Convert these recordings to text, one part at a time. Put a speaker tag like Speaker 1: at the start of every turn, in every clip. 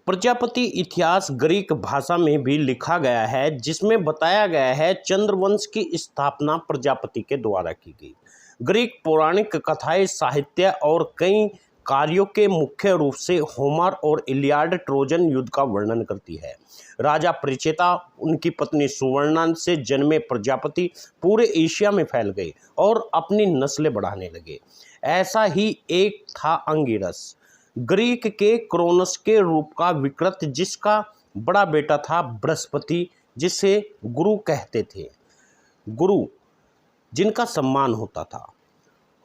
Speaker 1: प्रजापति इतिहास ग्रीक भाषा में भी लिखा गया है, जिसमें बताया गया है चंद्रवंश की स्थापना प्रजापति के द्वारा की गई। ग्रीक पौराणिक कथाएं, साहित्य और कई कार्यों के मुख्य रूप से होमर और इलियाड ट्रोजन युद्ध का वर्णन करती है। राजा प्रचेता, उनकी पत्नी सुवर्णा से जन्मे प्रजापति पूरे एशिया में फैल गए और अपनी नस्लें बढ़ाने लगे। ऐसा ही एक था अंगिरस, ग्रीक के क्रोनस के रूप का विकृत, जिसका बड़ा बेटा था बृहस्पति, जिसे गुरु कहते थे, गुरु जिनका सम्मान होता था।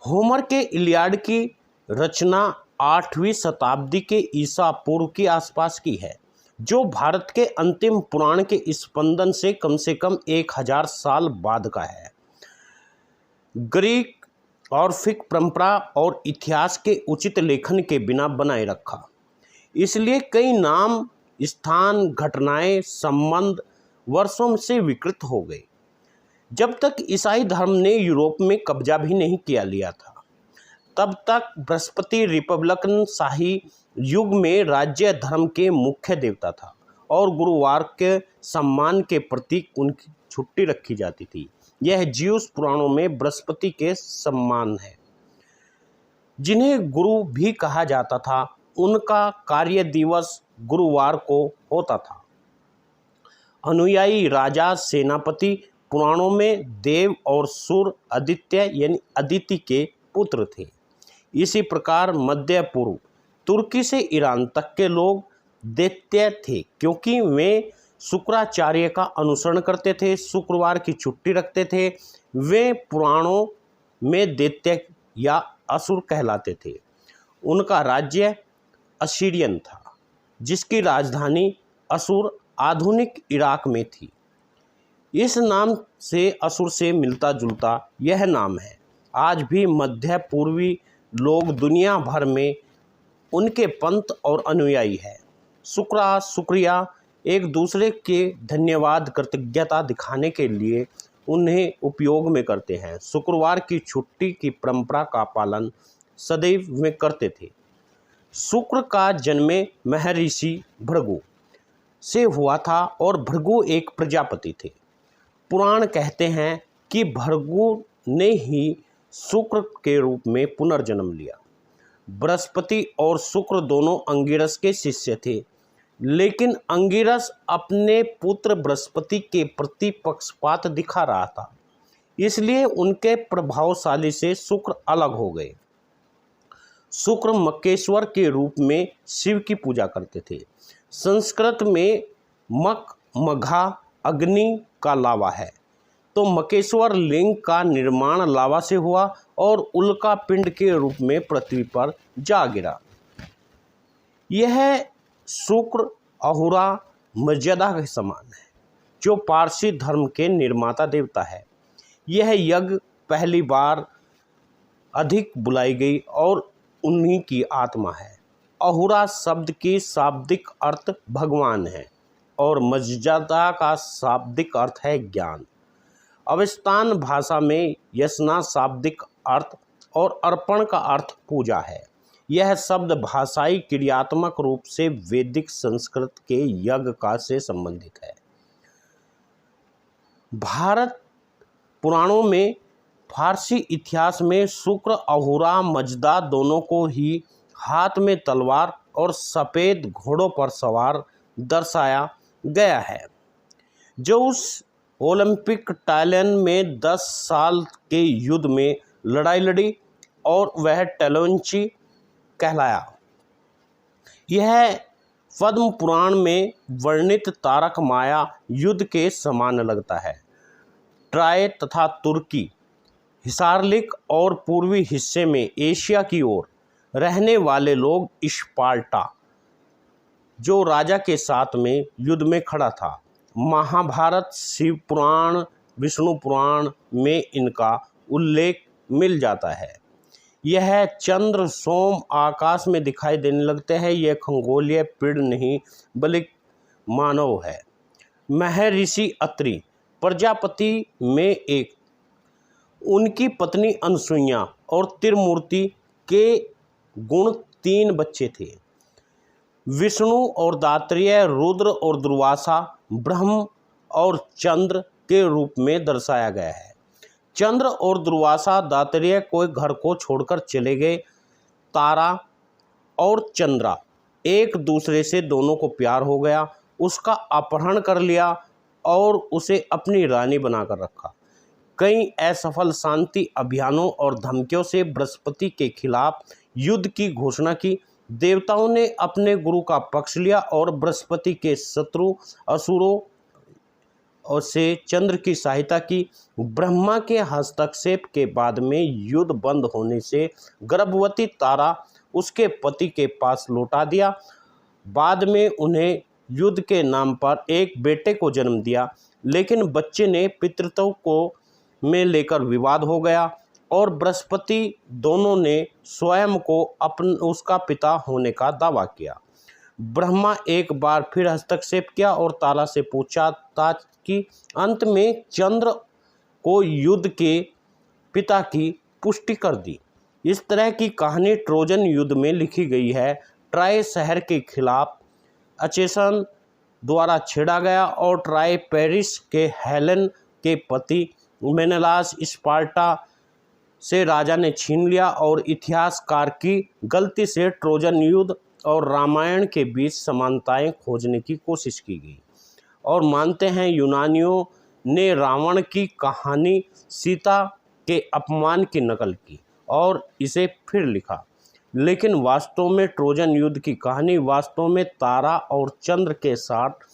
Speaker 1: होमर के इलियाड की रचना 8वीं शताब्दी के ईसा पूर्व के आसपास की है, जो भारत के अंतिम पुराण के स्पंदन से कम 1000 साल बाद का है। ग्रीक और फिक परंपरा और इतिहास के उचित लेखन के बिना बनाए रखा, इसलिए कई नाम, स्थान, घटनाएं, संबंध वर्षों से विकृत हो गए। जब तक ईसाई धर्म ने यूरोप में कब्जा भी नहीं किया लिया था, तब तक बृहस्पति रिपब्लिकन शाही युग में राज्य धर्म के मुख्य देवता था और गुरुवार के सम्मान के प्रतीक उनकी छुट्टी रखी जाती थी। यह ज्यूस पुराणों में बृहस्पति के सम्मान है, जिन्हें गुरु भी कहा जाता था। उनका कार्य दिवस गुरुवार को होता था। अनुयायी राजा, सेनापति पुराणों में देव और सुर, आदित्य यानी अदिति के पुत्र थे। इसी प्रकार मध्य पूर्व तुर्की से ईरान तक के लोग दैत्य थे, क्योंकि वे शुक्राचार्य का अनुसरण करते थे, शुक्रवार की छुट्टी रखते थे। वे पुराणों में दैत्य या असुर कहलाते थे। उनका राज्य असीरियन था, जिसकी राजधानी असुर आधुनिक इराक में थी। इस नाम से असुर से मिलता जुलता यह नाम है। आज भी मध्य पूर्वी लोग दुनिया भर में उनके पंथ और अनुयायी हैं। शुक्रिया एक दूसरे के धन्यवाद, कृतज्ञता दिखाने के लिए उन्हें उपयोग में करते हैं। शुक्रवार की छुट्टी की परंपरा का पालन सदैव वे करते थे। शुक्र का जन्म महर्षि भृगु से हुआ था और भृगु एक प्रजापति थे। पुराण कहते हैं कि भृगु ने ही शुक्र के रूप में पुनर्जन्म लिया। बृहस्पति और शुक्र दोनों अंगिरस के शिष्य थे, लेकिन अंगिरस अपने पुत्र बृहस्पति के प्रति पक्षपात दिखा रहा था, इसलिए उनके प्रभावशाली से शुक्र अलग हो गए। शुक्र मकेश्वर के रूप में शिव की पूजा करते थे। संस्कृत में मक, मघा अग्नि का लावा है, तो मकेश्वर लिंग का निर्माण लावा से हुआ और उल्का पिंड के रूप में पृथ्वी पर जा गिरा। यह शुक्र अहुरा मर्यादा के समान है, जो पारसी धर्म के निर्माता देवता है। यह यज्ञ पहली बार अधिक बुलाई गई और उन्हीं की आत्मा है। अहुरा शब्द की शाब्दिक अर्थ भगवान है और मर्यादा का शाब्दिक अर्थ है ज्ञान। अवस्थान भाषा में यशना शाब्दिक अर्थ और अर्पण का अर्थ पूजा है। यह शब्द भाषाई क्रियात्मक रूप से वैदिक संस्कृत के यज्ञ का से संबंधित है। भारत पुराणों में, फारसी इतिहास में शुक्र, अहुरा, मजदा दोनों को ही हाथ में तलवार और सफ़ेद घोड़ों पर सवार दर्शाया गया है, जो उस ओलंपिक टाइलन में 10 साल के युद्ध में लड़ाई लड़ी और वह टैलोंची कहलाया। यह पद्म पुराण में वर्णित तारक माया युद्ध के समान लगता है। ट्राय तथा तुर्की, हिसारलिक और पूर्वी हिस्से में एशिया की ओर रहने वाले लोग स्पार्टा, जो राजा के साथ में युद्ध में खड़ा था। महाभारत, शिव पुराण, विष्णु पुराण में इनका उल्लेख मिल जाता है। यह चंद्र, सोम आकाश में दिखाई देने लगते हैं। यह खगोलीय पिंड नहीं बल्कि मानव है। महर्षि अत्रि प्रजापति में एक, उनकी पत्नी अनसुईया और त्रिमूर्ति के गुण 3 बच्चे थे। विष्णु और दात्रेय, रुद्र और दुर्वासा, ब्रह्म और चंद्र के रूप में दर्शाया गया है। चंद्र और दुर्वासा दात्रेय को घर को छोड़कर चले गए। तारा और चंद्रा एक दूसरे से दोनों को प्यार हो गया, उसका अपहरण कर लिया और उसे अपनी रानी बनाकर रखा। कई असफल शांति अभियानों और धमकियों से बृहस्पति के खिलाफ युद्ध की घोषणा की। देवताओं ने अपने गुरु का पक्ष लिया और बृहस्पति के शत्रु असुरों और से चंद्र की सहायता की। ब्रह्मा के हस्तक्षेप के बाद में युद्ध बंद होने से गर्भवती तारा उसके पति के पास लौटा दिया। बाद में उन्हें युद्ध के नाम पर एक बेटे को जन्म दिया, लेकिन बच्चे ने पितृत्व को में लेकर विवाद हो गया और बृहस्पति दोनों ने स्वयं को उसका पिता होने का दावा किया। ब्रह्मा एक बार फिर हस्तक्षेप किया और तारा से पूछा था कि अंत में चंद्र को युद्ध के पिता की पुष्टि कर दी। इस तरह की कहानी ट्रोजन युद्ध में लिखी गई है। ट्राय शहर के खिलाफ अचेसन द्वारा छेड़ा गया और ट्राय पेरिस के हेलेन के पति मेनेलास स्पार्टा से राजा ने छीन लिया और इतिहासकार की गलती से ट्रोजन युद्ध और रामायण के बीच समानताएं खोजने की कोशिश की गई और मानते हैं यूनानियों ने रावण की कहानी सीता के अपमान की नकल की और इसे फिर लिखा। लेकिन वास्तव में ट्रोजन युद्ध की कहानी वास्तव में तारा और चंद्र के साथ